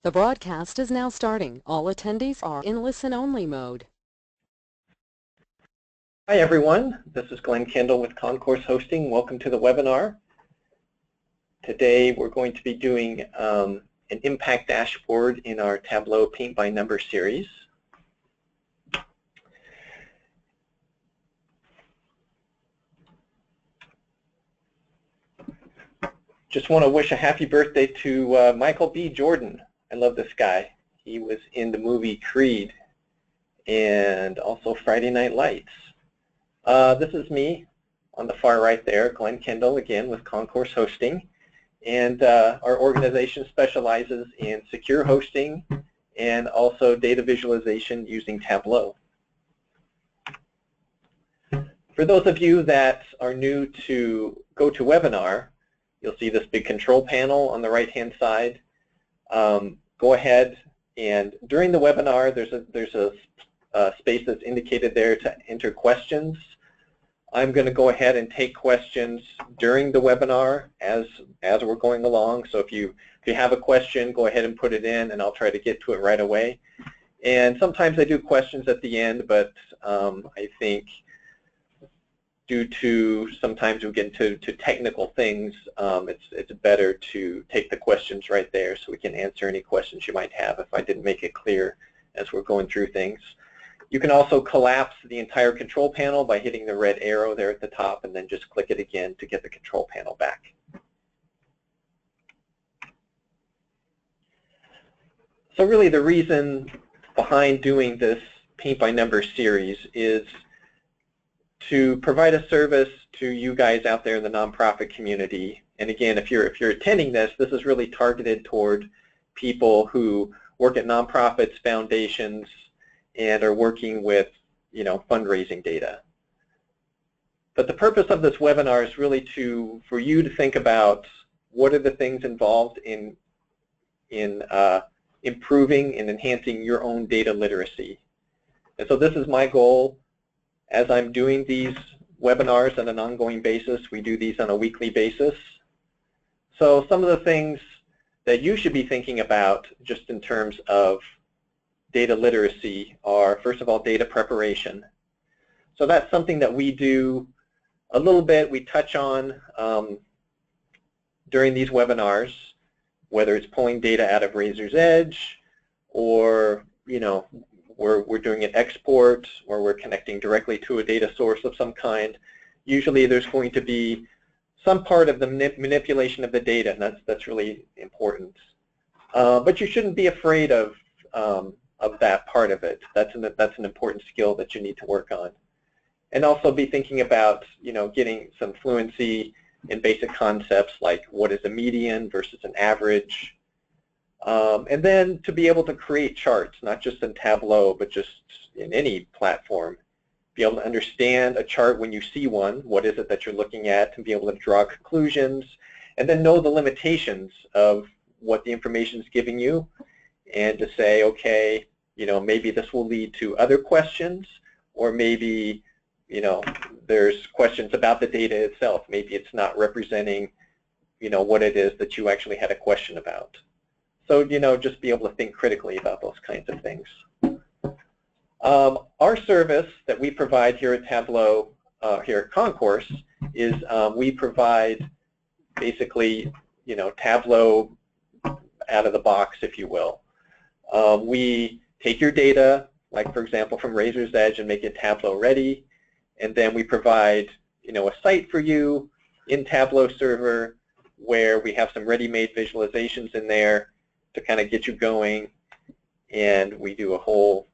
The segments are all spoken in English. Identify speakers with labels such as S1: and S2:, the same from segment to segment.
S1: The broadcast is now starting. All attendees are in listen-only mode.
S2: Hi everyone, this is Glenn Kendall with Concourse Hosting. Welcome to the webinar. Today we're going to be doing an impact dashboard in our Tableau Paint by Number series. Just want to wish a happy birthday to Michael B. Jordan. I love this guy. He was in the movie Creed and also Friday Night Lights. This is me on the far right there, Glenn Kendall, again with Concourse Hosting. And our organization specializes in secure hosting and also data visualization using Tableau. For those of you that are new to GoToWebinar, you'll see this big control panel on the right-hand side. Go ahead and during the webinar, there's a space that's indicated there to enter questions. I'm going to go ahead and take questions during the webinar as we're going along. So if you have a question, go ahead and put it in, and I'll try to get to it right away. And sometimes I do questions at the end, but I think due to sometimes we get into technical things, it's better to take the questions right there so we can answer any questions you might have if I didn't make it clear as we're going through things. You can also collapse the entire control panel by hitting the red arrow there at the top and then just click it again to get the control panel back. So really the reason behind doing this Paint by Number series is to provide a service to you guys out there in the nonprofit community. And again, if you're attending this is really targeted toward people who work at nonprofits, foundations, and are working with, fundraising data. But the purpose of this webinar is really for you to think about what are the things involved in improving and enhancing your own data literacy. And so this is my goal as I'm doing these webinars on an ongoing basis. We do these on a weekly basis. So some of the things that you should be thinking about just in terms of data literacy are, first of all, data preparation. So that's something that we do a little bit, we touch on during these webinars, whether it's pulling data out of Razor's Edge or, we're doing an export or we're connecting directly to a data source of some kind. Usually there's going to be some part of the manipulation of the data, and that's really important. But you shouldn't be afraid of that part of it. That's an important skill that you need to work on. And also be thinking about, getting some fluency in basic concepts like what is a median versus an average. And then to be able to create charts, not just in Tableau, but just in any platform. Be able to understand a chart when you see one, what is it that you're looking at, and be able to draw conclusions, and then know the limitations of what the information is giving you, and to say, okay, maybe this will lead to other questions, or maybe, there's questions about the data itself. Maybe it's not representing, what it is that you actually had a question about. So, just be able to think critically about those kinds of things. Our service that we provide here at Tableau, here at Concourse, is we provide basically, Tableau out of the box, if you will. We take your data, like for example from Razor's Edge, and make it Tableau ready, and then we provide a site for you in Tableau server where we have some ready-made visualizations in there to kind of get you going, and we do a whole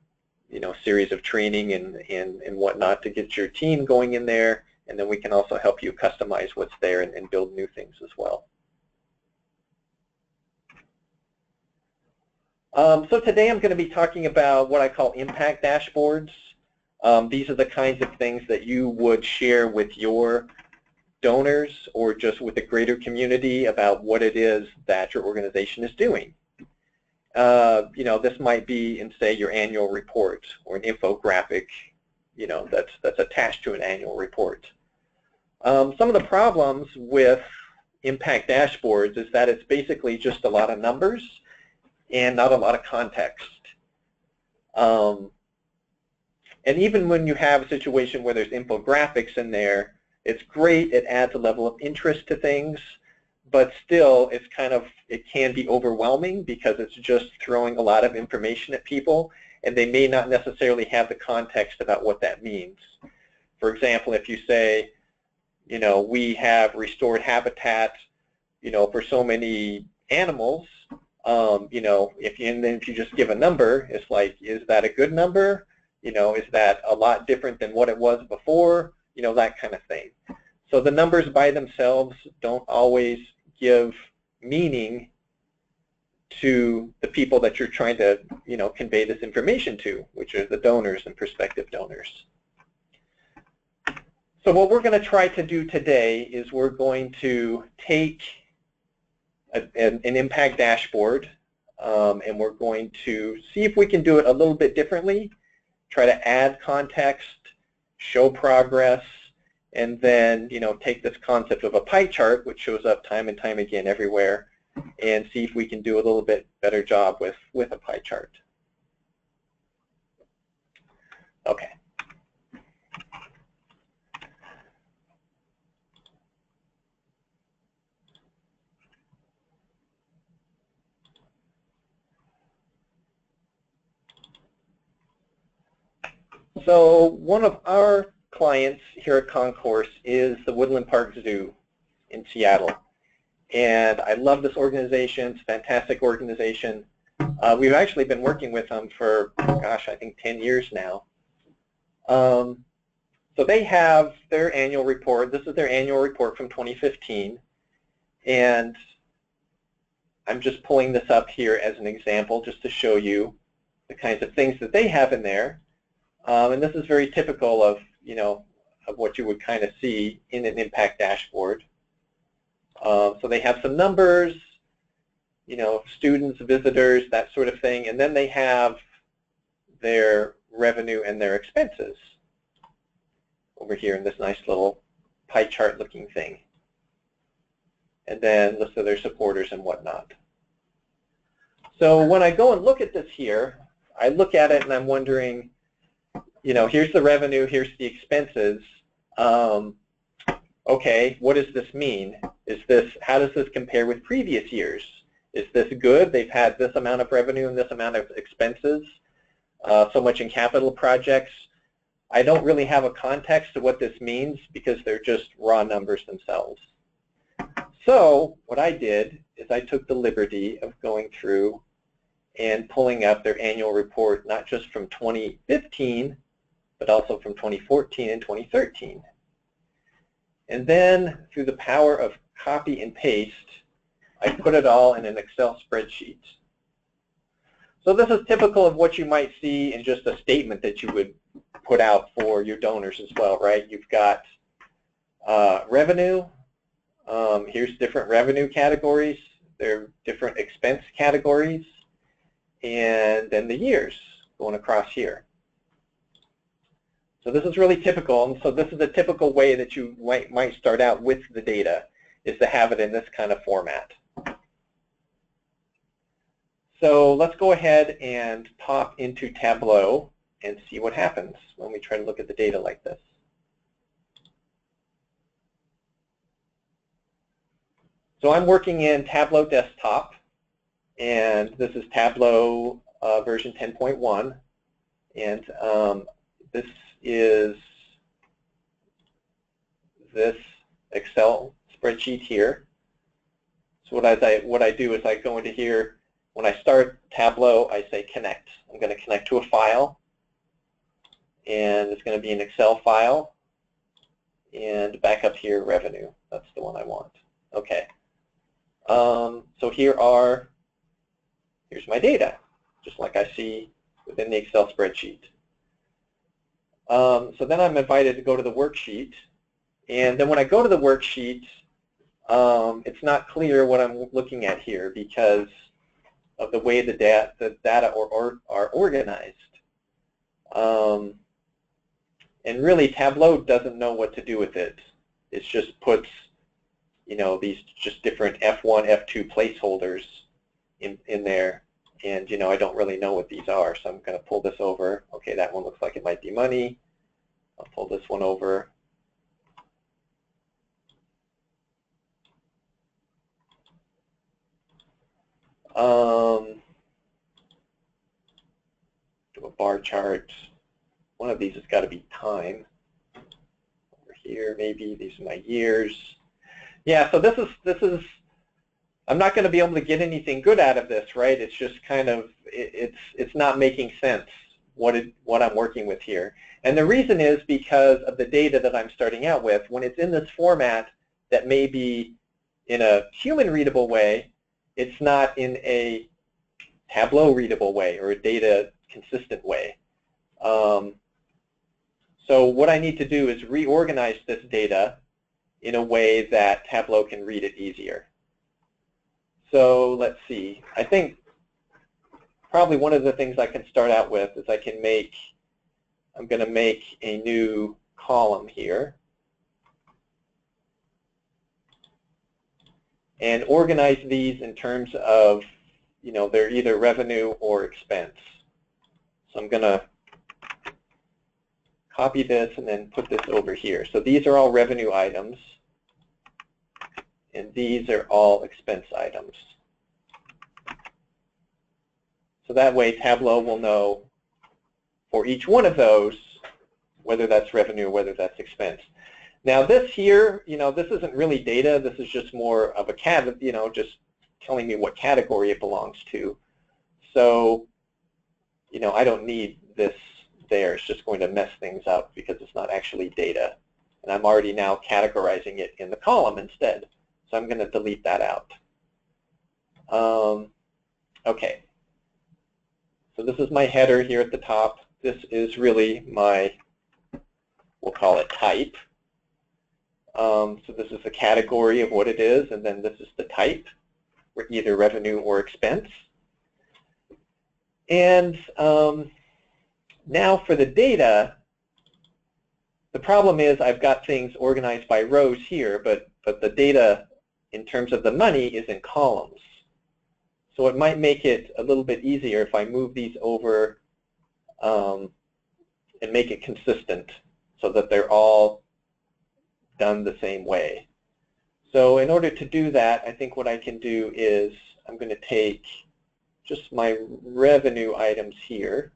S2: series of training and whatnot to get your team going in there, and then we can also help you customize what's there and build new things as well. So today I'm going to be talking about what I call impact dashboards. These are the kinds of things that you would share with your donors or just with the greater community about what it is that your organization is doing. This might be in, say, your annual report or an infographic, that's attached to an annual report. Some of the problems with impact dashboards is that it's basically just a lot of numbers, and not a lot of context. And even when you have a situation where there's infographics in there, it's great, it adds a level of interest to things, but still it's it can be overwhelming because it's just throwing a lot of information at people, and they may not necessarily have the context about what that means. For example, if you say, we have restored habitat, for so many animals, if you just give a number, it's like, is that a good number? Is that a lot different than what it was before? That kind of thing. So the numbers by themselves don't always give meaning to the people that you're trying to, convey this information to, which are the donors and prospective donors. So what we're going to try to do today is we're going to take an impact dashboard, and we're going to see if we can do it a little bit differently, try to add context, show progress, and then take this concept of a pie chart, which shows up time and time again everywhere, and see if we can do a little bit better job with a pie chart. Okay. So one of our clients here at Concourse is the Woodland Park Zoo in Seattle. And I love this organization. It's a fantastic organization. We've actually been working with them for, gosh, I think 10 years now. So they have their annual report. This is their annual report from 2015. And I'm just pulling this up here as an example just to show you the kinds of things that they have in there. And this is very typical of, of what you would kind of see in an impact dashboard. So they have some numbers, students, visitors, that sort of thing, and then they have their revenue and their expenses over here in this nice little pie chart looking thing. And then list of their supporters and whatnot. So when I go and look at this here, I look at it and I'm wondering, here's the revenue, here's the expenses. Okay, what does this mean? How does this compare with previous years? Is this good? They've had this amount of revenue and this amount of expenses, so much in capital projects. I don't really have a context to what this means because they're just raw numbers themselves. So what I did is I took the liberty of going through and pulling up their annual report, not just from 2015, but also from 2014 and 2013. And then through the power of copy and paste, I put it all in an Excel spreadsheet. So this is typical of what you might see in just a statement that you would put out for your donors as well, right? You've got revenue. Here's different revenue categories. There are different expense categories. And then the years going across here. So this is really typical, and so this is a typical way that you might start out with the data, is to have it in this kind of format. So let's go ahead and pop into Tableau and see what happens when we try to look at the data like this. So I'm working in Tableau Desktop, and this is Tableau version 10.1, and this is this Excel spreadsheet here. So what I do is I go into here. When I start Tableau, I say connect. I'm going to connect to a file, and it's going to be an Excel file. And back up here, revenue. That's the one I want. Okay. So here's my data, just like I see within the Excel spreadsheet. So then I'm invited to go to the worksheet, and then when I go to the worksheet, it's not clear what I'm looking at here because of the way the data are organized. And really, Tableau doesn't know what to do with it. It just puts, these just different F1, F2 placeholders in there And I don't really know what these are, so I'm going to pull this over. Okay, that one looks like it might be money. I'll pull this one over. Do a bar chart. One of these has got to be time. Over here, maybe these are my years. Yeah, so this is. I'm not going to be able to get anything good out of this, right? It's just kind of it's not making sense what I'm working with here. And the reason is because of the data that I'm starting out with. When it's in this format that may be in a human readable way, it's not in a Tableau readable way or a data consistent way. So what I need to do is reorganize this data in a way that Tableau can read it easier. So let's see. I think probably one of the things I can start out with is I'm going to make a new column here and organize these in terms of, they're either revenue or expense. So I'm going to copy this and then put this over here. So these are all revenue items, and these are all expense items. So that way Tableau will know for each one of those whether that's revenue or whether that's expense. Now this here, this isn't really data. This is just more of a just telling me what category it belongs to. So, I don't need this there. It's just going to mess things up because it's not actually data. And I'm already now categorizing it in the column instead. So I'm going to delete that out. Okay. So this is my header here at the top. This is really my, we'll call it type. So this is the category of what it is, and then this is the type, either revenue or expense. And now for the data, the problem is I've got things organized by rows here, but the data in terms of the money is in columns. So it might make it a little bit easier if I move these over and make it consistent so that they're all done the same way. So in order to do that, I think what I can do is I'm going to take just my revenue items here.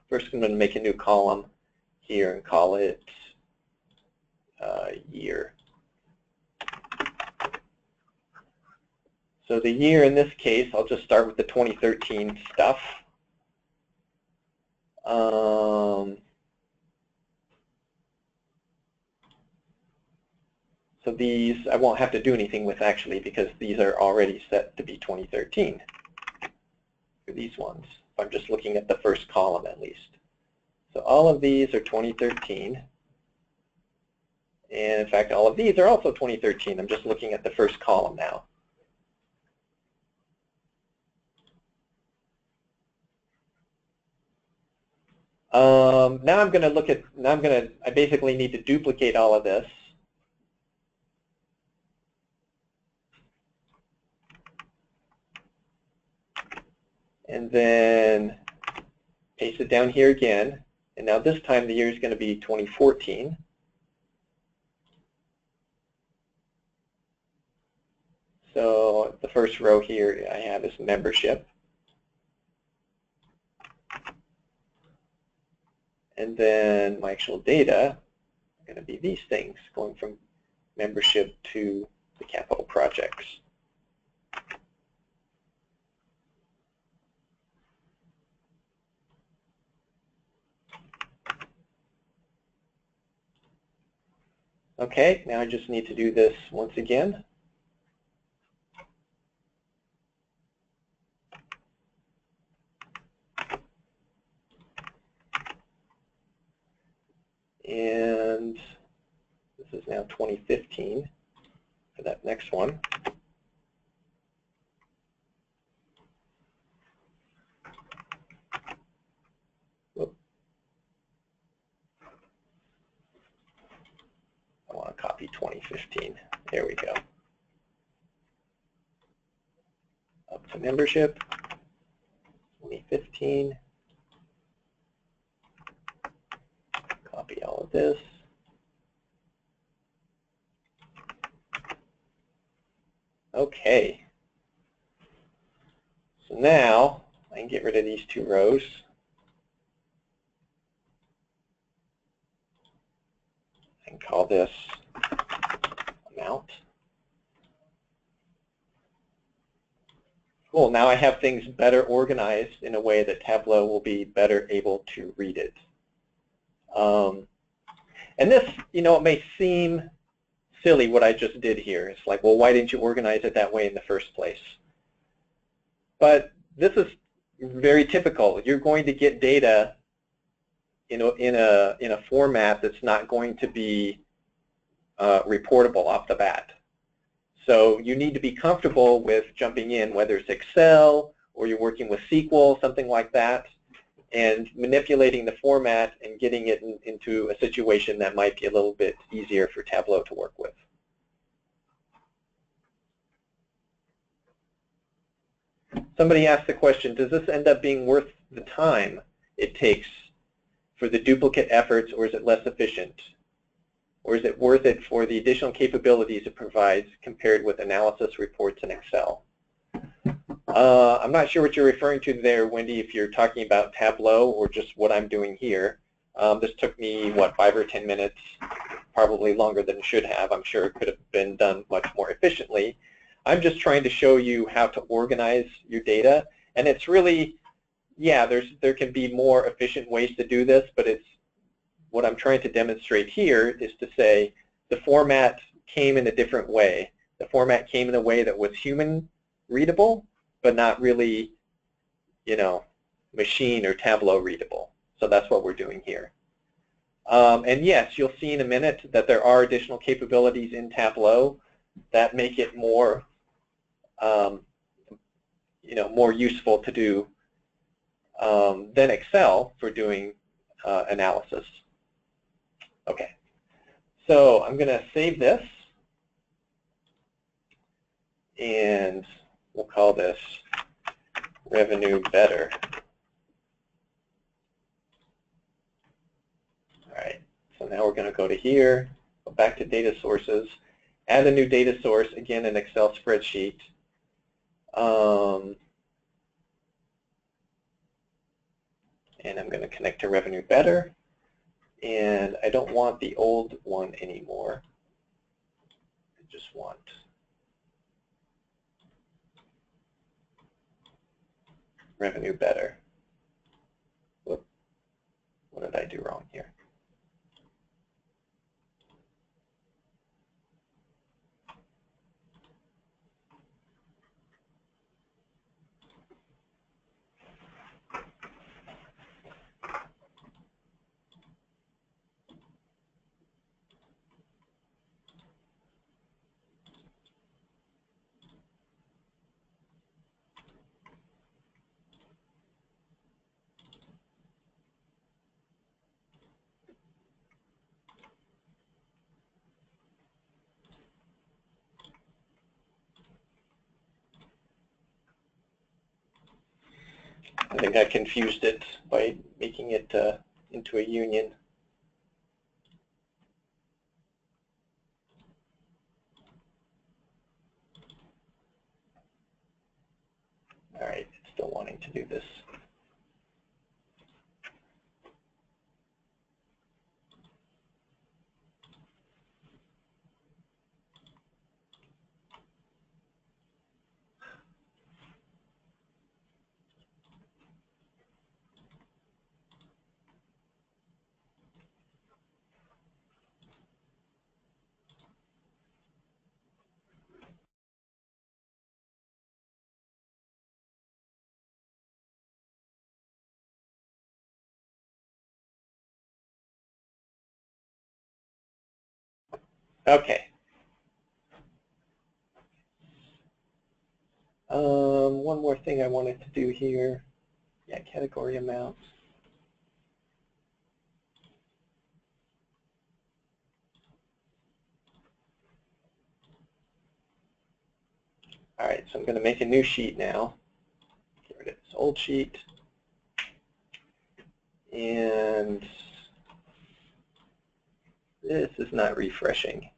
S2: First, I'm going to make a new column here and call it year. So the year in this case, I'll just start with the 2013 stuff. So these I won't have to do anything with actually because these are already set to be 2013 for these ones. If I'm just looking at the first column at least. So all of these are 2013. And in fact, all of these are also 2013. I'm just looking at the first column now. Now I'm going to look at, I basically need to duplicate all of this. And then paste it down here again. And now this time the year is going to be 2014. So the first row here I have is membership. And then my actual data are going to be these things, going from membership to the capital projects. Okay, now I just need to do this once again. And this is now 2015 for that next one. Whoop. I want to copy 2015. There we go. Up to membership. 15. Copy all of this. Okay. So now I can get rid of these two rows. I can call this amount. Cool. Now I have things better organized in a way that Tableau will be better able to read it. And this, it may seem silly what I just did here. It's like, well, why didn't you organize it that way in the first place? But this is very typical. You're going to get data in a format that's not going to be reportable off the bat. So you need to be comfortable with jumping in, whether it's Excel or you're working with SQL, something like that, and manipulating the format and getting it into a situation that might be a little bit easier for Tableau to work with. Somebody asked the question, does this end up being worth the time it takes for the duplicate efforts, or is it less efficient? Or is it worth it for the additional capabilities it provides compared with analysis reports in Excel? I'm not sure what you're referring to there, Wendy, if you're talking about Tableau or just what I'm doing here. This took me, what, 5 or 10 minutes, probably longer than it should have. I'm sure it could have been done much more efficiently. I'm just trying to show you how to organize your data. And it's really, yeah, there can be more efficient ways to do this, but it's what I'm trying to demonstrate here is to say the format came in a different way. The format came in a way that was human readable, but not really, machine or Tableau readable. So that's what we're doing here. And yes, you'll see in a minute that there are additional capabilities in Tableau that make it more, more useful to do than Excel for doing analysis. Okay, so I'm going to save this, and we'll call this Revenue Better. All right, so now we're going to go to here, go back to data sources, add a new data source, again an Excel spreadsheet. And I'm going to connect to Revenue Better. And I don't want the old one anymore. I just want Revenue Better. Whoop. What did I do wrong here? I think I confused it by making it into a union. All right, it's still wanting to do this. Okay. One more thing I wanted to do here. Yeah, category amounts. All right, so I'm going to make a new sheet now. Get rid of this old sheet. And this is not refreshing.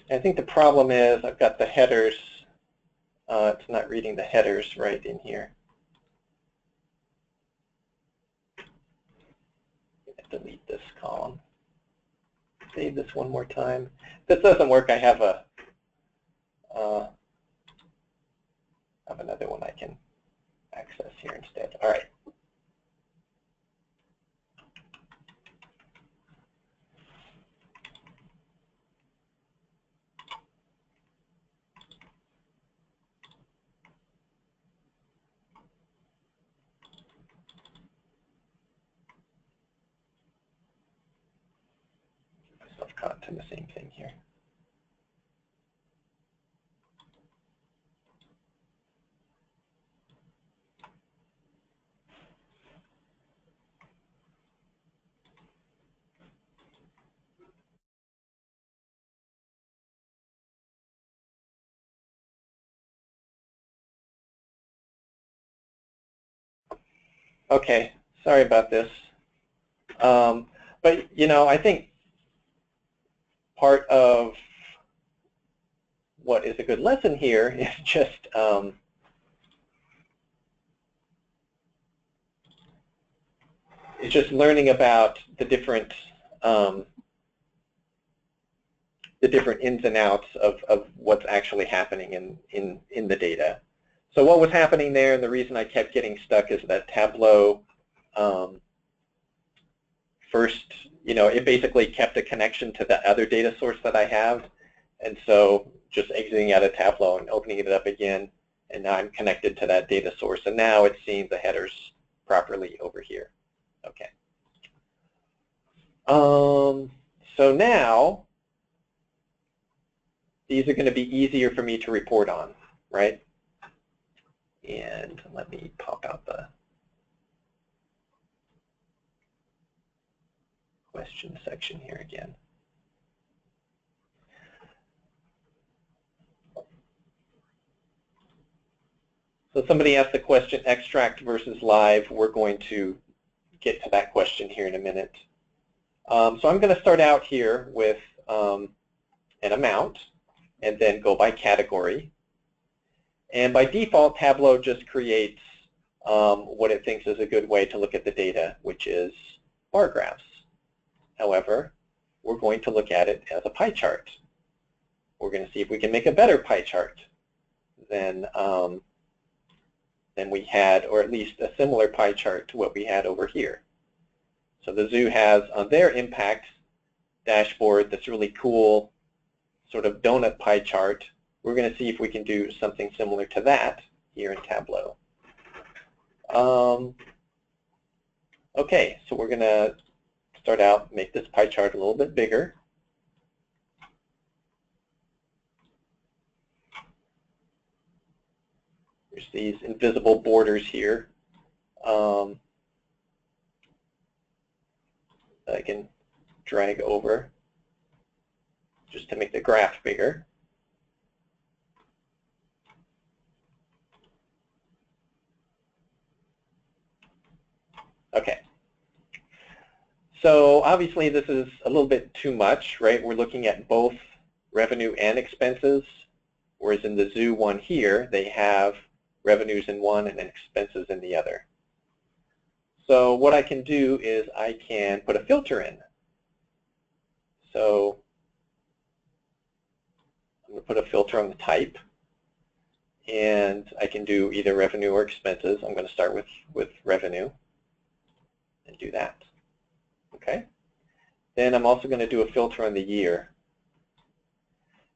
S2: I think the problem is I've got the headers. It's not reading the headers right in here. Delete this column. Save this one more time. If this doesn't work, I have another one I can access here instead. All right. Myself caught in the same thing here. Okay, sorry about this. But, you know, I think part of what is a good lesson here is just learning about the different ins and outs of what's actually happening in the data. So what was happening there, and the reason I kept getting stuck, is that Tableau first, you know, it basically kept a connection to the other data source that I have, and so just exiting out of Tableau and opening it up again, and now I'm connected to that data source, and now it's seeing the headers properly over here. Okay. So now these are going to be easier for me to report on, right? And let me pop out the question section here again. So somebody asked the question, extract versus live. We're going to get to that question here in a minute. So I'm going to start out here with an amount and then go by category. And by default, Tableau just creates what it thinks is a good way to look at the data, which is bar graphs. However, we're going to look at it as a pie chart. We're going to see if we can make a better pie chart than we had, or at least a similar pie chart to what we had over here. So the zoo has on their impact dashboard this really cool sort of donut pie chart. We're going to see if we can do something similar to that here in Tableau. Okay, so we're going to start out, make this pie chart a little bit bigger. There's these invisible borders here that I can drag over just to make the graph bigger. Okay. So obviously this is a little bit too much, right? We're looking at both revenue and expenses, whereas in the zoo one here, they have revenues in one and expenses in the other. So what I can do is I can put a filter in. So I'm going to put a filter on the type, and I can do either revenue or expenses. I'm going to start with revenue and do that. Okay. Then I'm also going to do a filter on the year.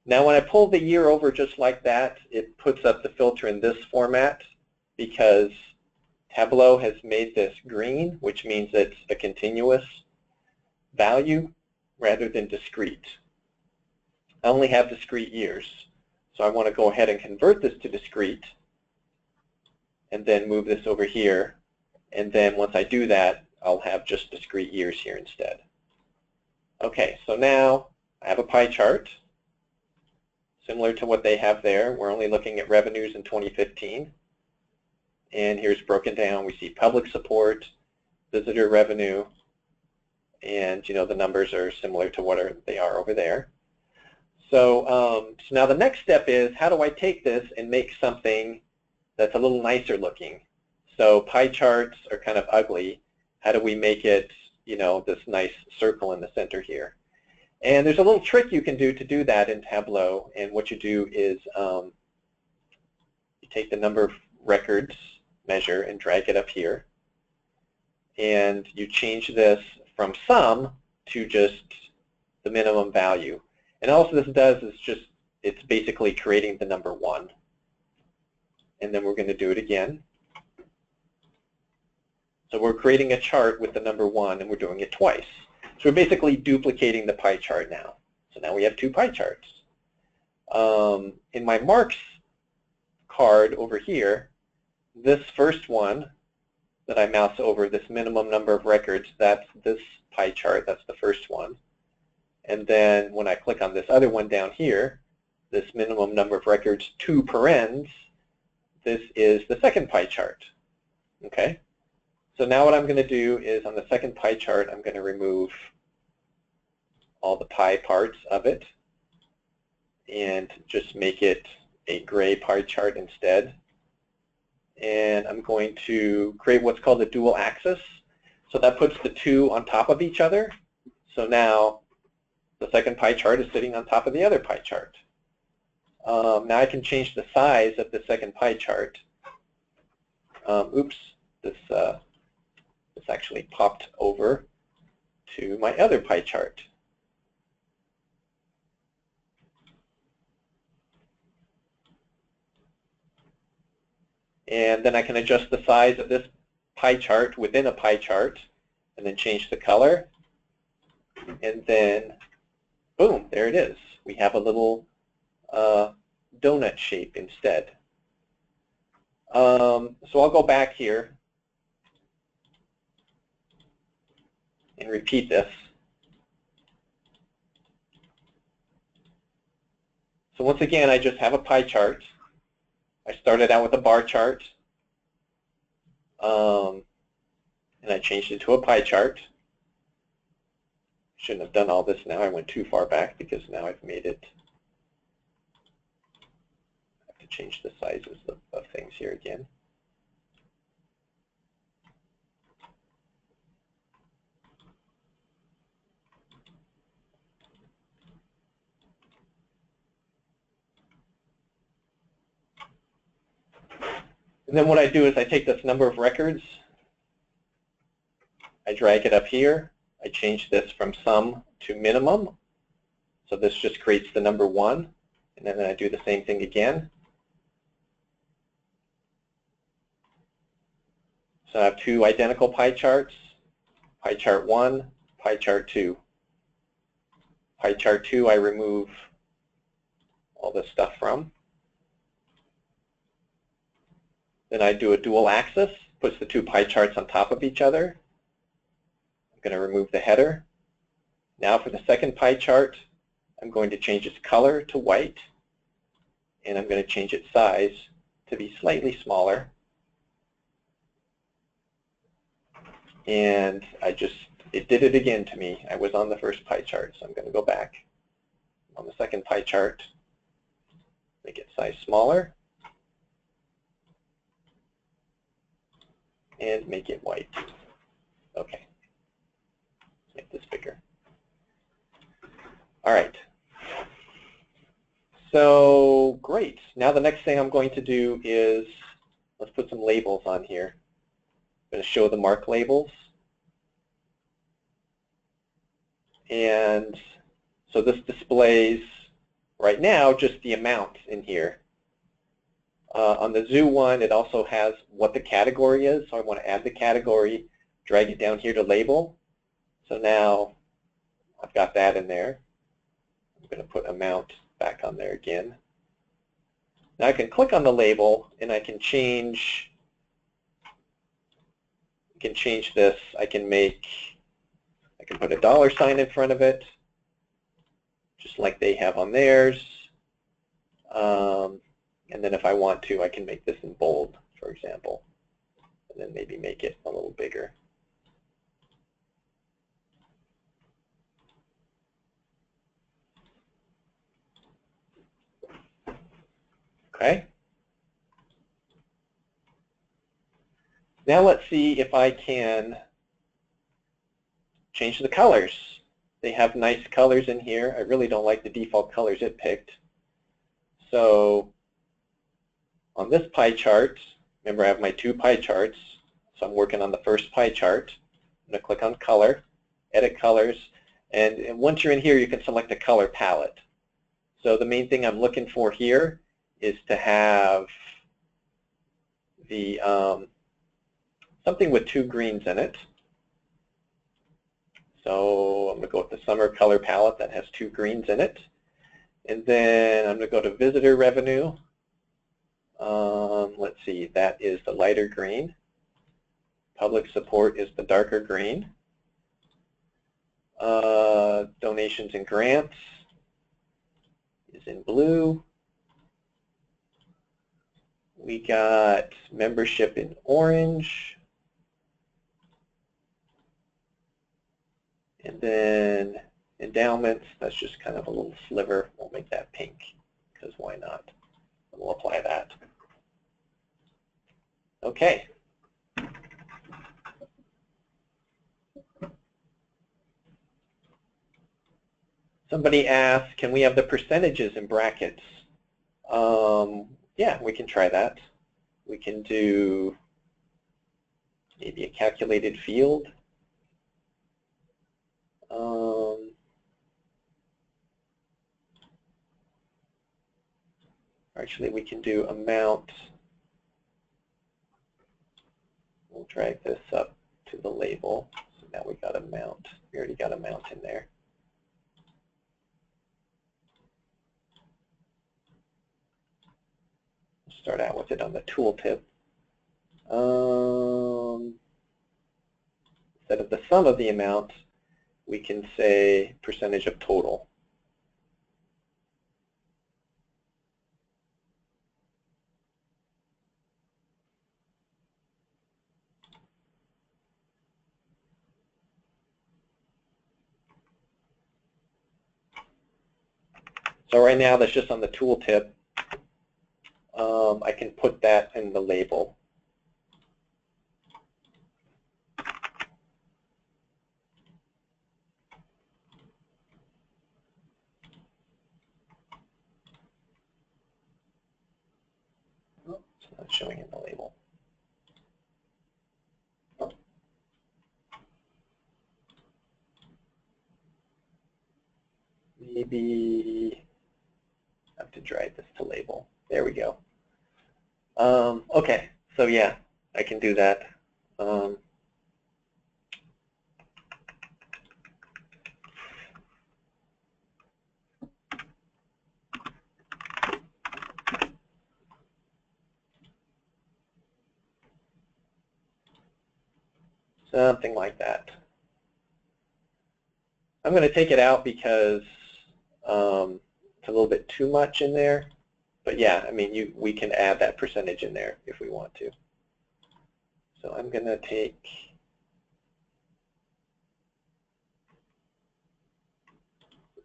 S2: Now when I pull the year over just like that, it puts up the filter in this format because Tableau has made this green, which means it's a continuous value rather than discrete. I only have discrete years, so I want to go ahead and convert this to discrete and then move this over here, and then once I do that, I'll have just discrete years here instead. Okay, so now I have a pie chart similar to what they have there. We're only looking at revenues in 2015. And here's broken down. We see public support, visitor revenue, and the numbers are similar to what they are over there. So, so now the next step is, how do I take this and make something that's a little nicer looking? So pie charts are kind of ugly. How do we make it, this nice circle in the center here? And there's a little trick you can do to do that in Tableau. And what you do is you take the number of records measure and drag it up here. And you change this from sum to just the minimum value. And all this does is it's basically creating the number 1. And then we're going to do it again. So we're creating a chart with the number 1, and we're doing it twice. So we're basically duplicating the pie chart now. So now we have 2 pie charts. In my marks card over here, this first one that I mouse over, this minimum number of records, that's this pie chart. That's the first one. And then when I click on this other one down here, this minimum number of records, 2 parens, this is the second pie chart. Okay? So now what I'm going to do is on the second pie chart, I'm going to remove all the pie parts of it and just make it a gray pie chart instead. And I'm going to create what's called a dual axis. So that puts the 2 on top of each other. So now the second pie chart is sitting on top of the other pie chart. Now I can change the size of the second pie chart. Oops, this actually popped over to my other pie chart. And then I can adjust the size of this pie chart within a pie chart and then change the color. And then, boom, there it is. We have a little donut shape instead. So I'll go back here and repeat this. So once again, I just have a pie chart. I started out with a bar chart, and I changed it to a pie chart. Shouldn't have done all this now. I went too far back because now I've made it. I have to change the sizes of things here again. And then what I do is I take this number of records, I drag it up here, I change this from sum to minimum. So this just creates the number 1, and then I do the same thing again. So I have 2 identical pie charts, pie chart 1, pie chart 2. Pie chart 2 I remove all this stuff from. Then I do a dual axis, puts the 2 pie charts on top of each other. I'm going to remove the header. Now for the second pie chart, I'm going to change its color to white, and I'm going to change its size to be slightly smaller. And it did it again to me. I was on the first pie chart, so I'm going to go back. On the second pie chart, make it size smaller, and make it white. Okay, make this bigger. All right. So So great. Now the next thing I'm going to do is, let's put some labels on here. I'm going to show the mark labels. And so this displays, right now, just the amount in here. On the zoo one, it also has what the category is. So I want to add the category, drag it down here to label. So now I've got that in there. I'm going to put amount back on there again. Now I can click on the label and I can change this. I can put a $sign in front of it, just like they have on theirs. And then if I want to, I can make this in bold, for example, and then maybe make it a little bigger. Okay. Now let's see if I can change the colors. They have nice colors in here. I really don't like the default colors it picked. So on this pie chart, remember I have my 2 pie charts, so I'm working on the first pie chart. I'm going to click on color, edit colors, and once you're in here you can select a color palette. So the main thing I'm looking for here is to have the something with 2 greens in it. So I'm going to go with the summer color palette that has 2 greens in it. And then I'm going to go to visitor revenue. Let's see, that is the lighter green. Public support is the darker green. Donations and grants is in blue. We got membership in orange. And then endowments, that's just kind of a little sliver. We'll make that pink, because why not? We'll apply that. Okay. Somebody asked, can we have the percentages in brackets? Yeah, we can try that. We can do maybe a calculated field. Actually, we can do amount. We'll drag this up to the label. So now we got amount. We already got amount in there. Start out with it on the tooltip. Instead of the sum of the amount, we can say percentage of total. So right now that's just on the tooltip. I can put that in the label. Oh, it's not showing in the label. Oh. Maybe I have to drag this to label. There we go. Okay, so yeah, I can do that. Something like that. I'm going to take it out because it's a little bit too much in there. But yeah, I mean, we can add that percentage in there if we want to. So I'm going to take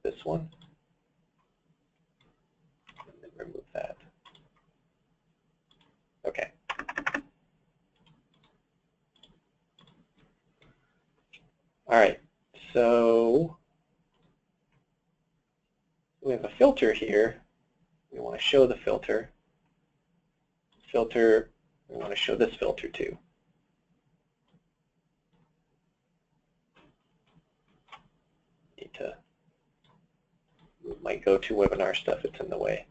S2: this one and then remove that. Okay. All right, so we have a filter here. we want to show the filter. Filter, we want to show this filter too. Need to move my GoToWebinar stuff, it's in the way.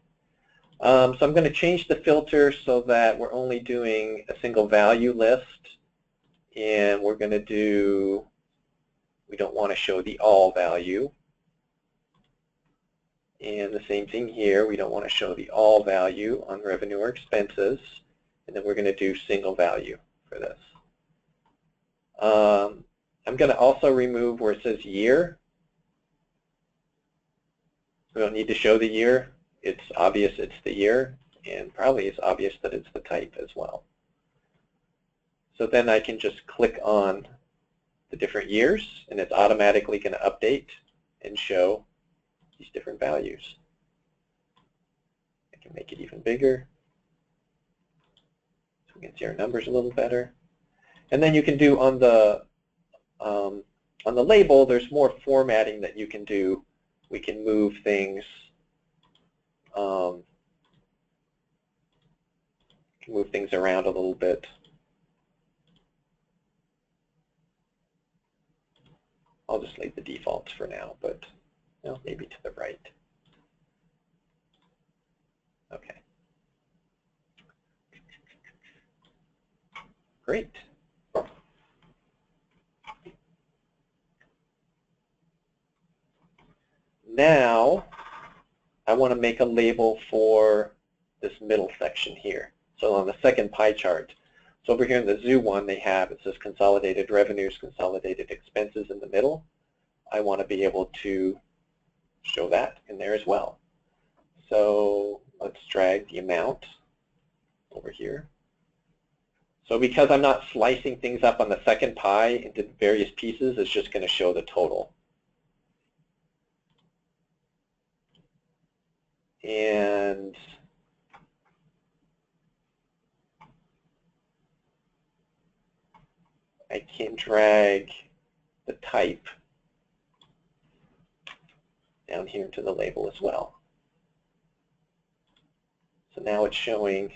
S2: So I'm going to change the filter so that we're only doing a single value list, and we're going to do, we don't want to show the all value. And the same thing here, we don't want to show the all value on revenue or expenses, and then we're going to do single value for this. I'm going to also remove where it says year. We don't need to show the year. It's obvious it's the year, and probably it's obvious that it's the type as well. So then I can just click on the different years, and it's automatically going to update and show these different values. I can make it even bigger so we can see our numbers a little better. And then you can do on the label, there's more formatting that you can do. We can move things. Can move things around a little bit. I'll just leave the defaults for now, but maybe to the right. Okay. Great. Now, I want to make a label for this middle section here. So on the second pie chart, so over here in the zoo one, they have, it says consolidated revenues, consolidated expenses in the middle. I want to be able to show that in there as well. So let's drag the amount over here. So because I'm not slicing things up on the second pie into various pieces, it's just going to show the total. And I can drag the type down here into the label as well. So now it's showing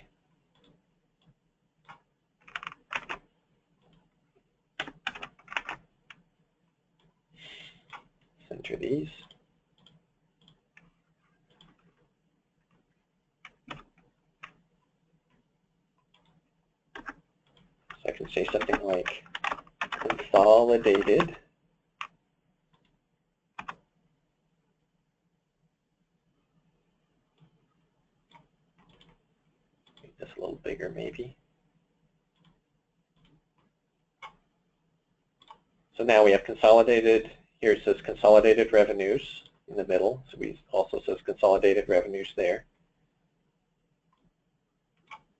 S2: center these. So I can say something like consolidated make this a little bigger maybe. So now we have consolidated, here it says consolidated revenues in the middle, so we also says consolidated revenues there.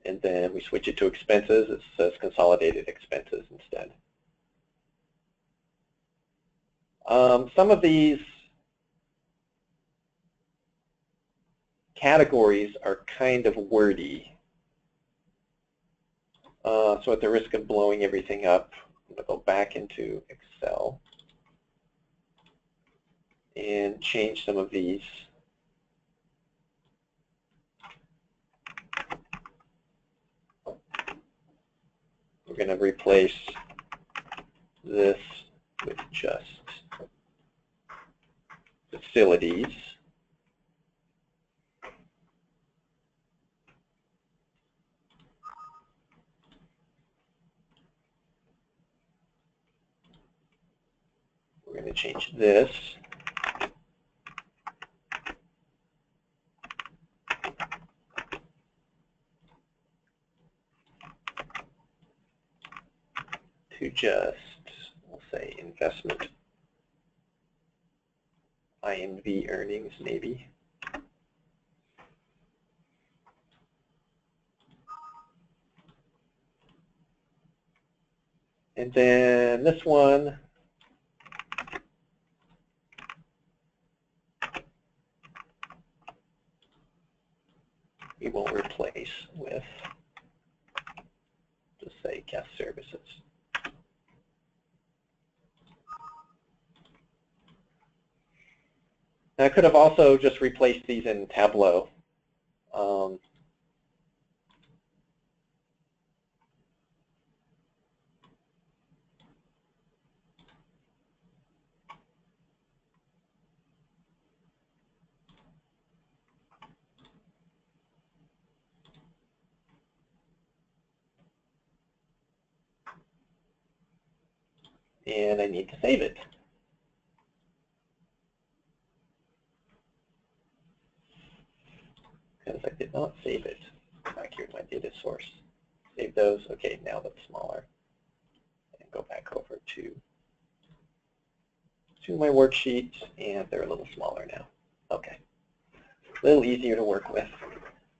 S2: And then we switch it to expenses, it says consolidated expenses instead. Some of these categories are kind of wordy. So at the risk of blowing everything up, I'm going to go back into Excel and change some of these. We're going to replace this with just facilities. We're going to change this to just, we'll say, investment INV earnings, maybe. And then this one, we will replace with, just say, guest services. Now, I could have also just replaced these in Tableau, and I need to save it. Because I did not save it. Back here to my data source. Save those. Okay, now that's smaller. And go back over to my worksheet, and they're a little smaller now. Okay, a little easier to work with.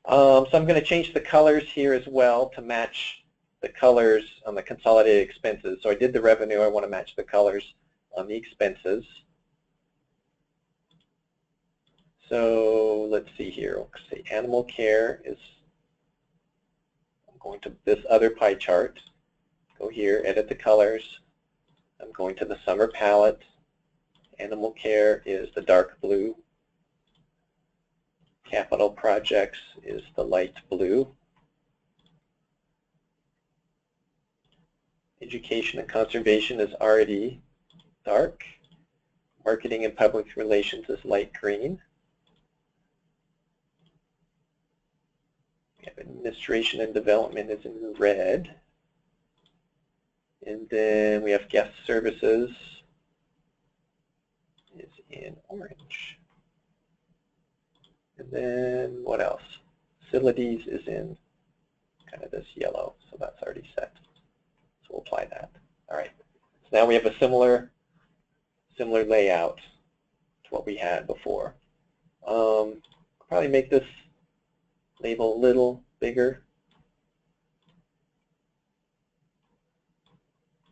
S2: So I'm going to change the colors here as well to match the colors on the consolidated expenses. So I did the revenue. I want to match the colors on the expenses. So let's see here. Let's say animal care is, I'm going to this other pie chart. Go here, edit the colors. I'm going to the summer palette. Animal care is the dark blue. Capital projects is the light blue. Education and conservation is already dark. Marketing and public relations is light green. We have administration and development is in red. And then we have guest services is in orange. And then what else? Facilities is in kind of this yellow, so that's already set. So we'll apply that. All right. So now we have a similar layout to what we had before. Probably make this label a little bigger.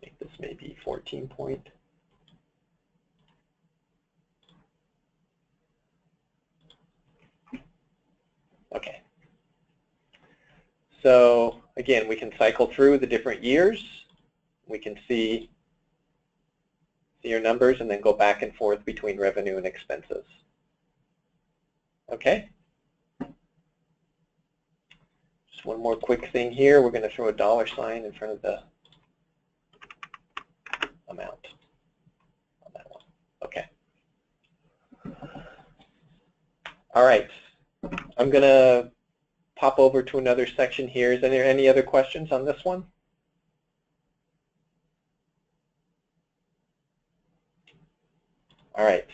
S2: Make this maybe 14 point. Okay. So again, we can cycle through the different years. We can see your numbers and then go back and forth between revenue and expenses. Okay. Just one more quick thing here. We're going to throw a $ in front of the amount on that one. Okay. All right. I'm going to pop over to another section here. Is there any other questions on this one? All right.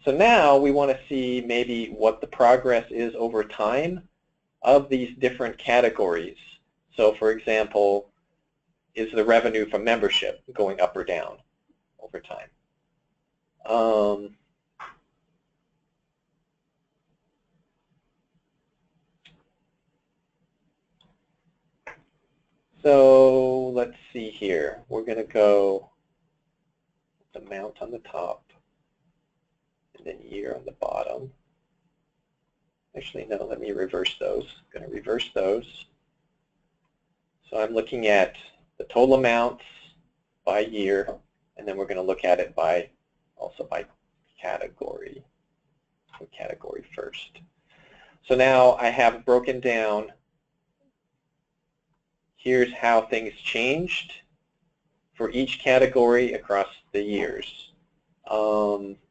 S2: So now we want to see maybe what the progress is over time of these different categories. So for example, is the revenue from membership going up or down over time? So let's see here. We're going to go with amount on the top and then year on the bottom. Actually, no, let me reverse those. I'm going to reverse those. So I'm looking at the total amounts by year, and then we're going to look at it also by category. So category first. So now I have broken down, here's how things changed for each category across the years.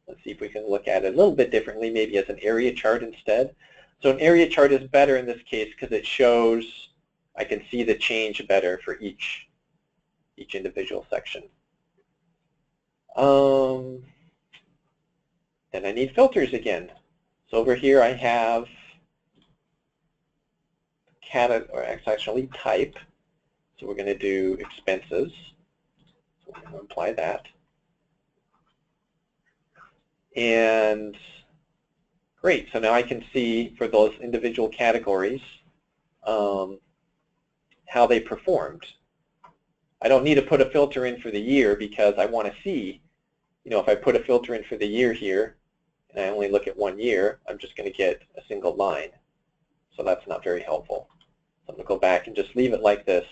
S2: Let's see if we can look at it a little bit differently, maybe as an area chart instead. So an area chart is better in this case because it shows, I can see the change better for each individual section. Then I need filters again. So over here I have actually type. So we're going to do expenses. So we're going to apply that. And great, so now I can see for those individual categories how they performed. I don't need to put a filter in for the year because I want to see, if I put a filter in for the year here and I only look at 1 year, I'm just going to get a single line. So that's not very helpful. So I'm going to go back and just leave it like this,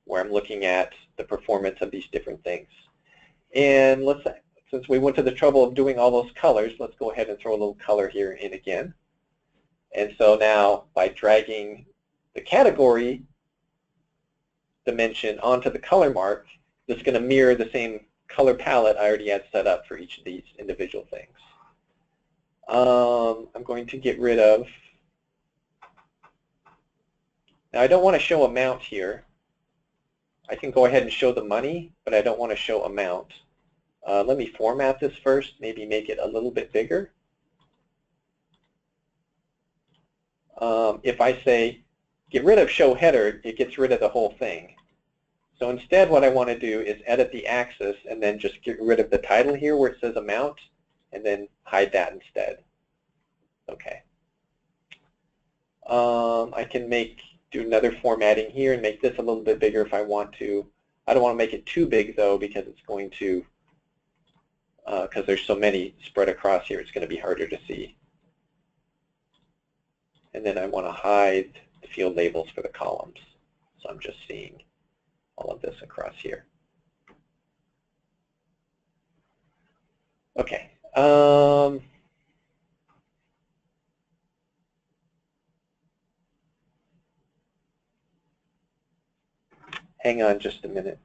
S2: where I'm looking at the performance of these different things. And since we went to the trouble of doing all those colors, let's go ahead and throw a little color here in again. And so now by dragging the category dimension onto the color mark, it's going to mirror the same color palette I already had set up for each of these individual things. I'm going to get rid of, now I don't want to show amount here. I can go ahead and show the money, but I don't want to show amount. Let me format this first, maybe make it a little bit bigger. If I say get rid of show header, it gets rid of the whole thing. So instead what I want to do is edit the axis and then just get rid of the title here where it says amount and then hide that instead. Okay. I can do another formatting here and make this a little bit bigger if I want to. I don't want to make it too big though because it's going to, because there's so many spread across here, it's going to be harder to see. And then I want to hide the field labels for the columns. So I'm just seeing all of this across here. Okay. Hang on just a minute.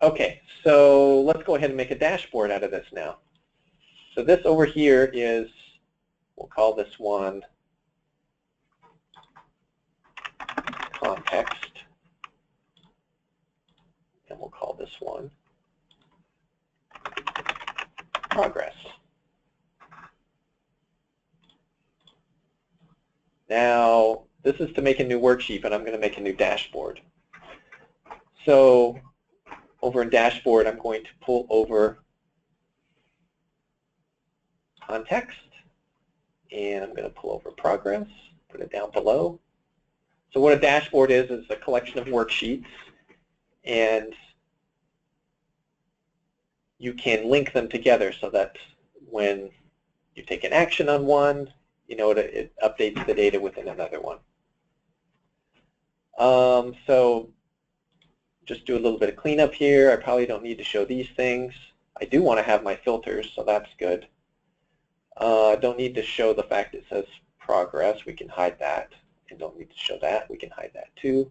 S2: Okay, so let's go ahead and make a dashboard out of this now. So this over here is, we'll call this one context, and we'll call this one progress. Now, this is to make a new worksheet, but I'm going to make a new dashboard. So over in dashboard, I'm going to pull over context, and I'm going to pull over progress, put it down below. So what a dashboard is a collection of worksheets, and you can link them together so that when you take an action on one, you know, it updates the data within another one. So just do a little bit of cleanup here. I probably don't need to show these things. I do want to have my filters, so that's good. I don't need to show the fact it says progress. We can hide that. And don't need to show that. We can hide that too.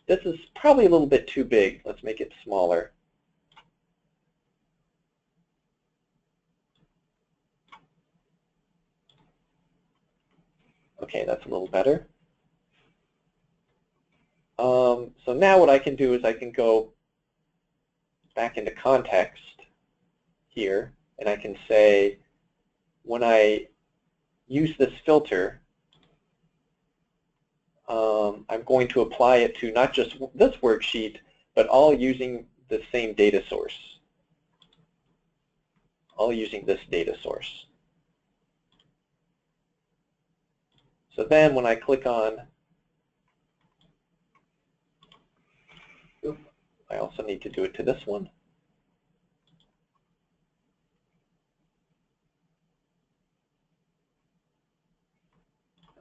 S2: This is probably a little bit too big. Let's make it smaller. Okay, that's a little better. So now what I can do is I can go back into context here, and I can say when I use this filter, I'm going to apply it to not just this worksheet, but all using the same data source. All using this data source. So then when I click on, I also need to do it to this one.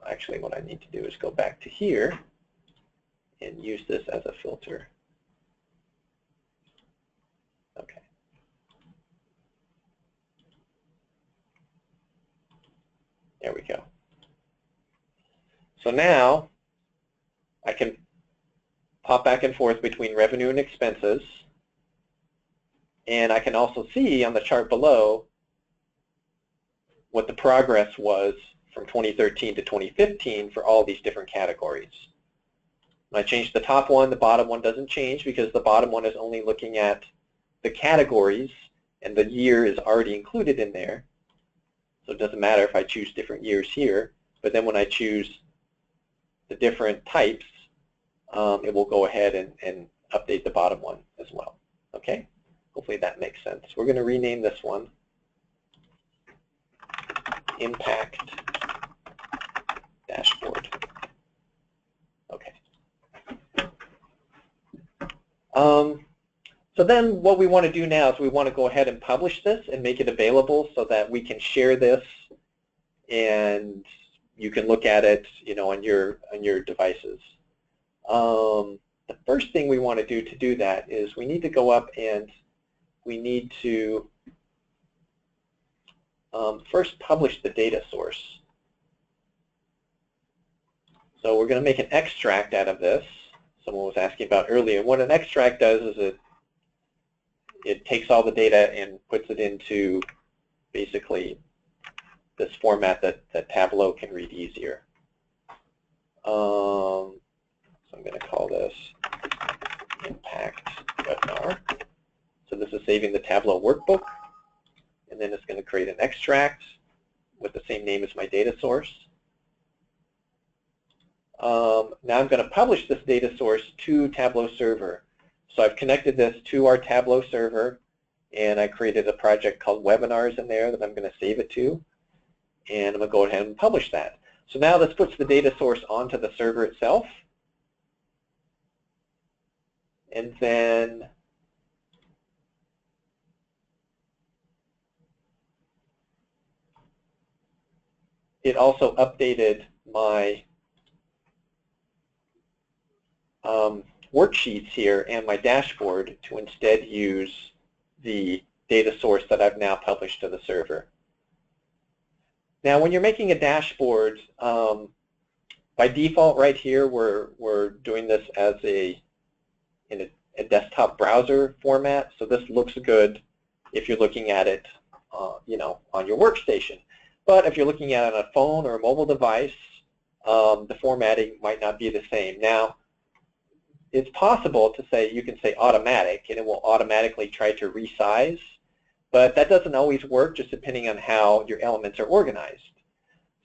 S2: Actually, what I need to do is go back to here and use this as a filter. Okay. There we go. So now I can pop back and forth between revenue and expenses, and I can also see on the chart below what the progress was from 2013 to 2015 for all these different categories. When I change the top one, the bottom one doesn't change because the bottom one is only looking at the categories and the year is already included in there. So it doesn't matter if I choose different years here, but then when I choose the different types, it will go ahead and update the bottom one as well. Okay? Hopefully that makes sense. We're going to rename this one Impact Dashboard. Okay. So then what we want to do now is we want to go ahead and publish this and make it available so that we can share this and you can look at it, on your devices. The first thing we want to do that is we need to go up and we need to first publish the data source. So we're going to make an extract out of this. Someone was asking about earlier. What an extract does is it takes all the data and puts it into basically this format that Tableau can read easier. So I'm going to call this Impact Webinar. So this is saving the Tableau workbook, and then it's going to create an extract with the same name as my data source. Now I'm going to publish this data source to Tableau server. So I've connected this to our Tableau server, and I created a project called Webinars in there that I'm going to save it to, and I'm going to go ahead and publish that. So now this puts the data source onto the server itself, and then it also updated my worksheets here and my dashboard to instead use the data source that I've now published to the server. Now when you're making a dashboard, by default right here we're doing this as in a desktop browser format, so this looks good if you're looking at it on your workstation. But if you're looking at it on a phone or a mobile device, the formatting might not be the same. Now, it's possible to say, you can say automatic, and it will automatically try to resize, but that doesn't always work, just depending on how your elements are organized.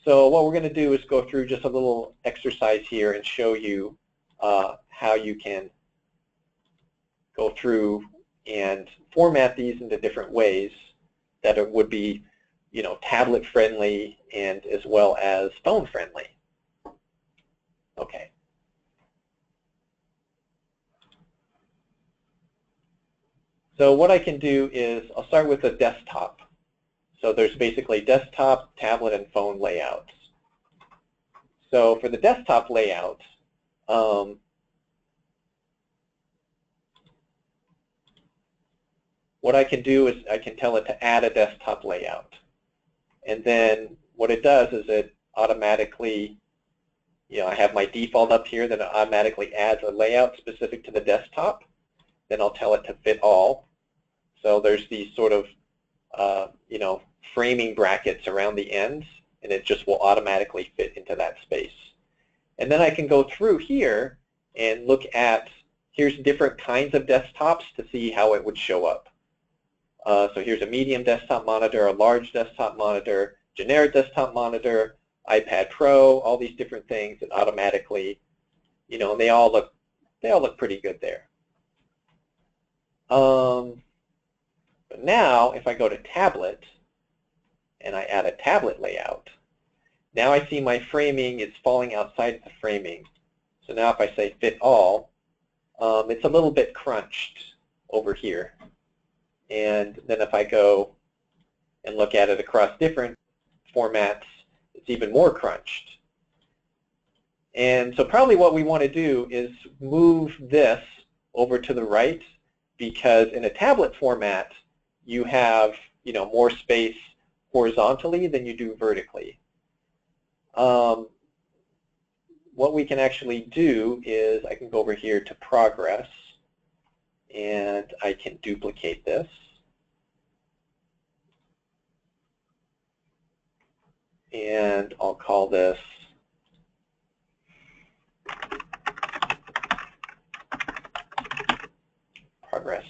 S2: So what we're going to do is go through just a little exercise here and show you how you can go through and format these into different ways that it would be, tablet friendly and as well as phone friendly. Okay. So what I can do is I'll start with the desktop. So there's basically desktop, tablet, and phone layouts. So for the desktop layout, what I can do is I can tell it to add a desktop layout. And then what it does is it automatically, I have my default up here, then it automatically adds a layout specific to the desktop. Then I'll tell it to fit all. So there's these sort of, framing brackets around the ends, and it just will automatically fit into that space. And then I can go through here and look at, here's different kinds of desktops to see how it would show up. So here's a medium desktop monitor, a large desktop monitor, generic desktop monitor, iPad Pro, all these different things that automatically, and they all look pretty good there. But now, if I go to tablet and I add a tablet layout, now I see my framing is falling outside the framing. So now if I say fit all, it's a little bit crunched over here. And then if I go and look at it across different formats, it's even more crunched. And so probably what we want to do is move this over to the right, because in a tablet format, you have more space horizontally than you do vertically. What we can actually do is I can go over here to progress, and I can duplicate this. And I'll call this progress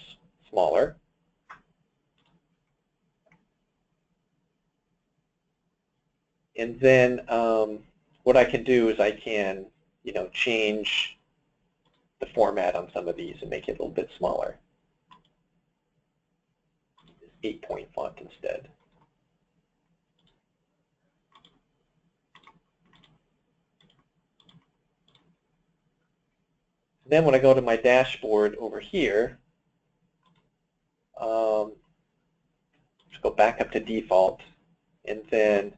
S2: smaller. And then what I can do is I can, change the format on some of these and make it a little bit smaller. 8-point font instead. Then when I go to my dashboard over here, just go back up to default, and then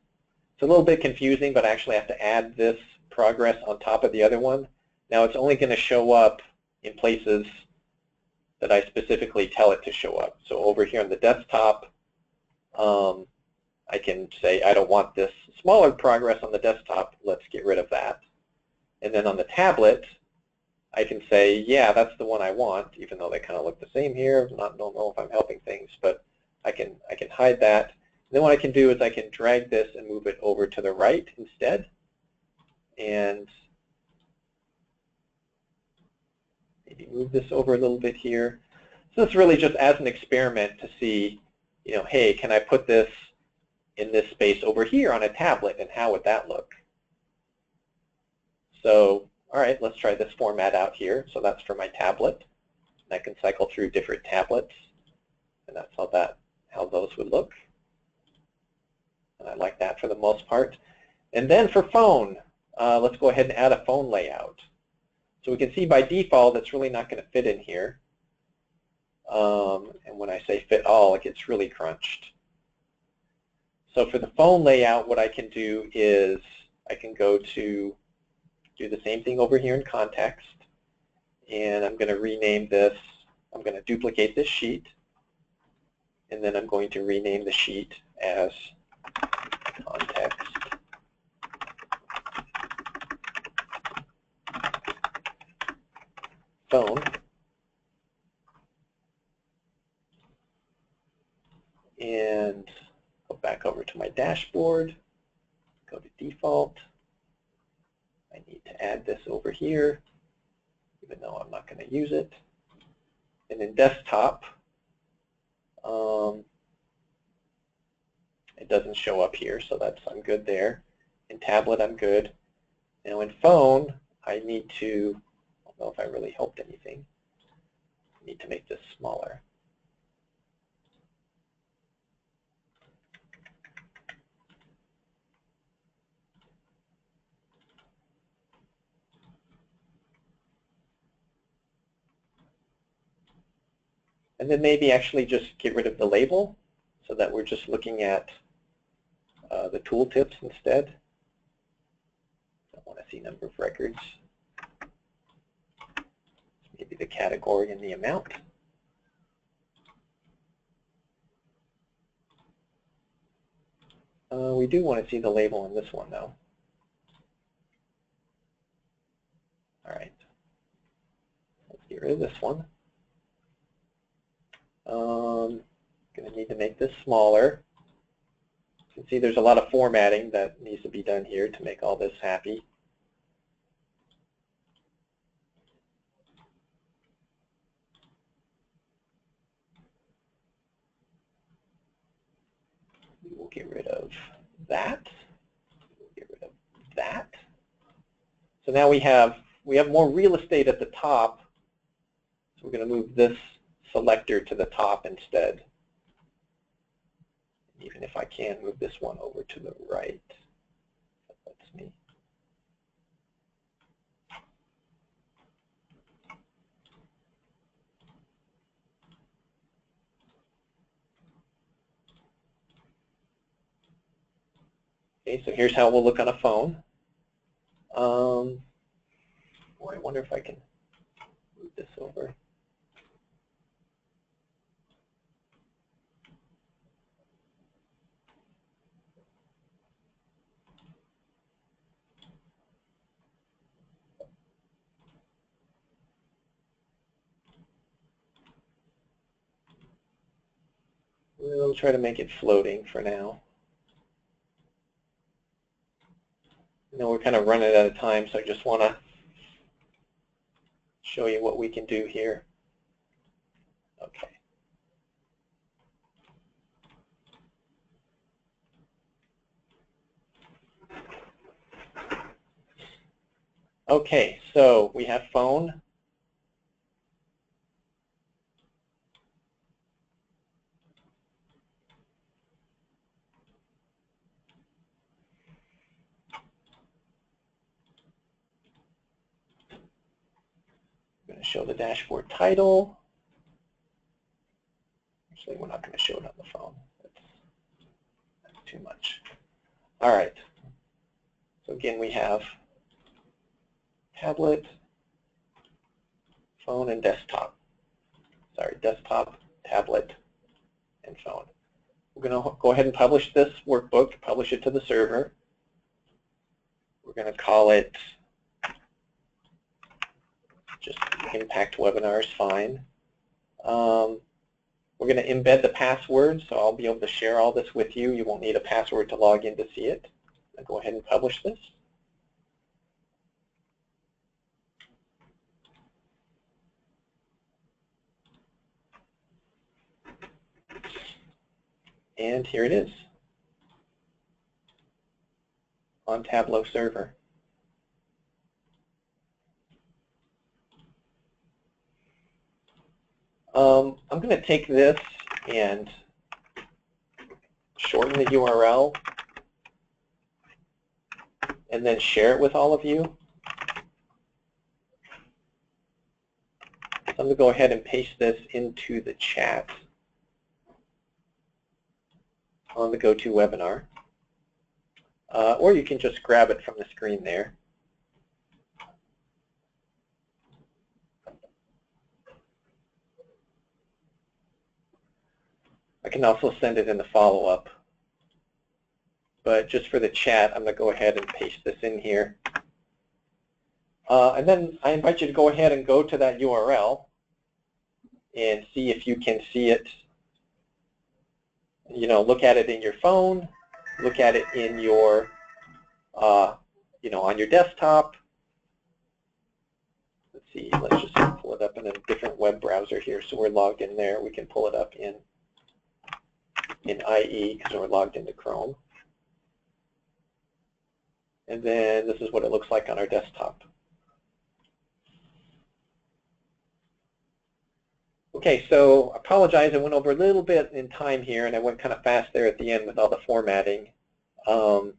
S2: It's a little bit confusing, but I actually have to add this progress on top of the other one. Now it's only going to show up in places that I specifically tell it to show up. So over here on the desktop, I can say I don't want this smaller progress on the desktop, let's get rid of that. And then on the tablet, I can say, yeah, that's the one I want, even though they kind of look the same here. Don't know if I'm helping things, but I can hide that. And then what I can do is I can drag this and move it over to the right instead. And maybe move this over a little bit here. So this is really just as an experiment to see, hey, can I put this in this space over here on a tablet, and how would that look? So, all right, let's try this format out here. So that's for my tablet. And I can cycle through different tablets, and that's how those would look. And I like that for the most part. And then for phone, let's go ahead and add a phone layout. So we can see by default it's really not going to fit in here. And when I say fit all, it gets really crunched. So for the phone layout, what I can do is I can go to do the same thing over here in context, and I'm going to rename this. I'm going to duplicate this sheet, and then I'm going to rename the sheet as context phone. And go back over to my dashboard, go to default. I need to add this over here, even though I'm not going to use it. And in desktop, it doesn't show up here, so I'm good there. In tablet, I'm good. Now in phone, I need to, I don't know if I really helped anything. I need to make this smaller. And then maybe actually just get rid of the label so that we're just looking at the tooltips instead. I want to see number of records. Maybe the category and the amount. We do want to see the label in this one, though. All right. Let's get rid of this one. Going to need to make this smaller. You can see there's a lot of formatting that needs to be done here to make all this happy. We will get rid of that. We'll get rid of that. So now we have more real estate at the top. So we're going to move this selector to the top instead. Even if I can move this one over to the right. That's me. Okay, so here's how it will look on a phone. I wonder if I can move this over. We'll try to make it floating for now. We're kind of running out of time, so I just want to show you what we can do here. Okay. Okay, so we have phone. I'm going to show the dashboard title. Actually, we're not going to show it on the phone. That's too much. All right. So again, we have tablet, phone, and desktop. Sorry, desktop, tablet, and phone. We're going to go ahead and publish this workbook, publish it to the server. We're going to call it just Impact Webinar is fine. We're going to embed the password, so I'll be able to share all this with you. You won't need a password to log in to see it. I'll go ahead and publish this. And here it is on Tableau server. I'm going to take this and shorten the URL and then share it with all of you. So I'm going to go ahead and paste this into the chat on the GoToWebinar. Or you can just grab it from the screen there. I can also send it in the follow-up. But just for the chat, I'm going to go ahead and paste this in here. And then I invite you to go ahead and go to that URL and see if you can see it. You know, look at it in your phone, look at it in your, you know, on your desktop. Let's see, let's just pull it up in a different web browser here. So we're logged in there. We can pull it up in IE because we're logged into Chrome. And then this is what it looks like on our desktop. Okay, so I apologize, I went over a little bit in time here, and I went kind of fast there at the end with all the formatting. Does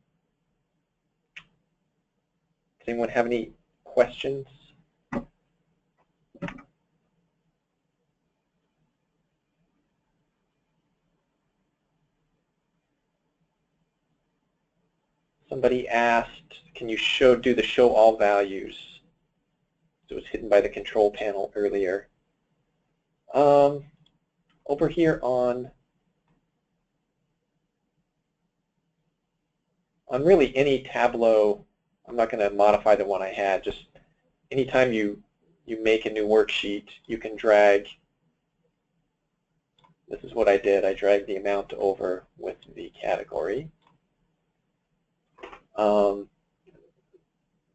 S2: anyone have any questions? Somebody asked, can you do the show all values? It was hidden by the control panel earlier. Over here on really any Tableau, I'm not going to modify the one I had, just anytime you make a new worksheet, you can drag, this is what I did, I dragged the amount over with the category.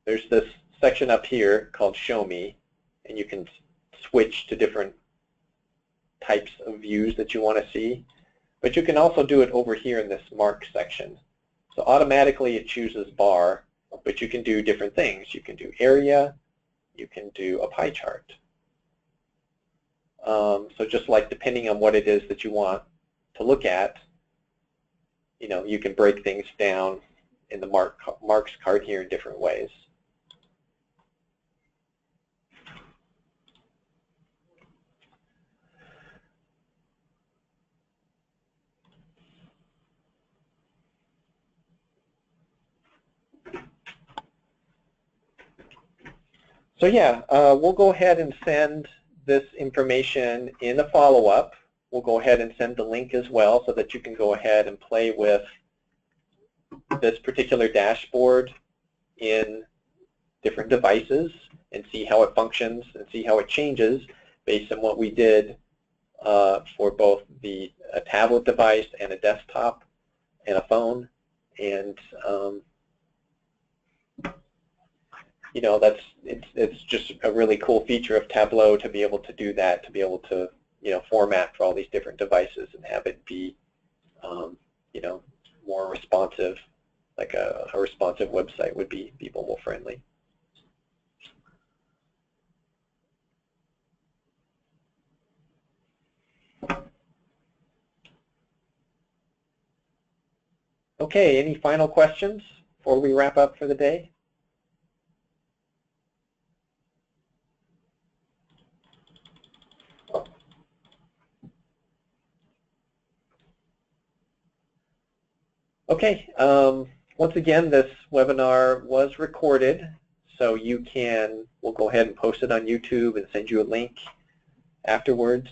S2: There's this section up here called Show Me, and you can switch to different types of views that you want to see. But you can also do it over here in this Mark section. So automatically it chooses bar, but you can do different things. You can do area, you can do a pie chart. So just like depending on what it is that you want to look at, you know, you can break things down in the Marks card here in different ways. So yeah, we'll go ahead and send this information in the follow-up. We'll go ahead and send the link as well so that you can go ahead and play with this particular dashboard in different devices and see how it functions and see how it changes based on what we did for both a tablet device and a desktop and a phone. And you know, it's just a really cool feature of Tableau to be able to do that, to be able to, you know, format for all these different devices and have it be, you know, more responsive, like a responsive website would be mobile friendly. Okay, any final questions before we wrap up for the day? Okay, Once again, this webinar was recorded, so we'll go ahead and post it on YouTube and send you a link afterwards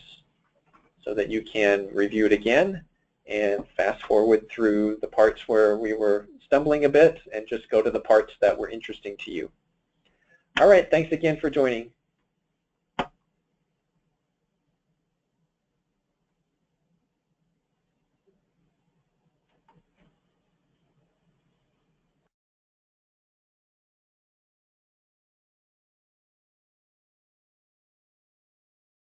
S2: so that you can review it again and fast forward through the parts where we were stumbling a bit and just go to the parts that were interesting to you. All right, thanks again for joining.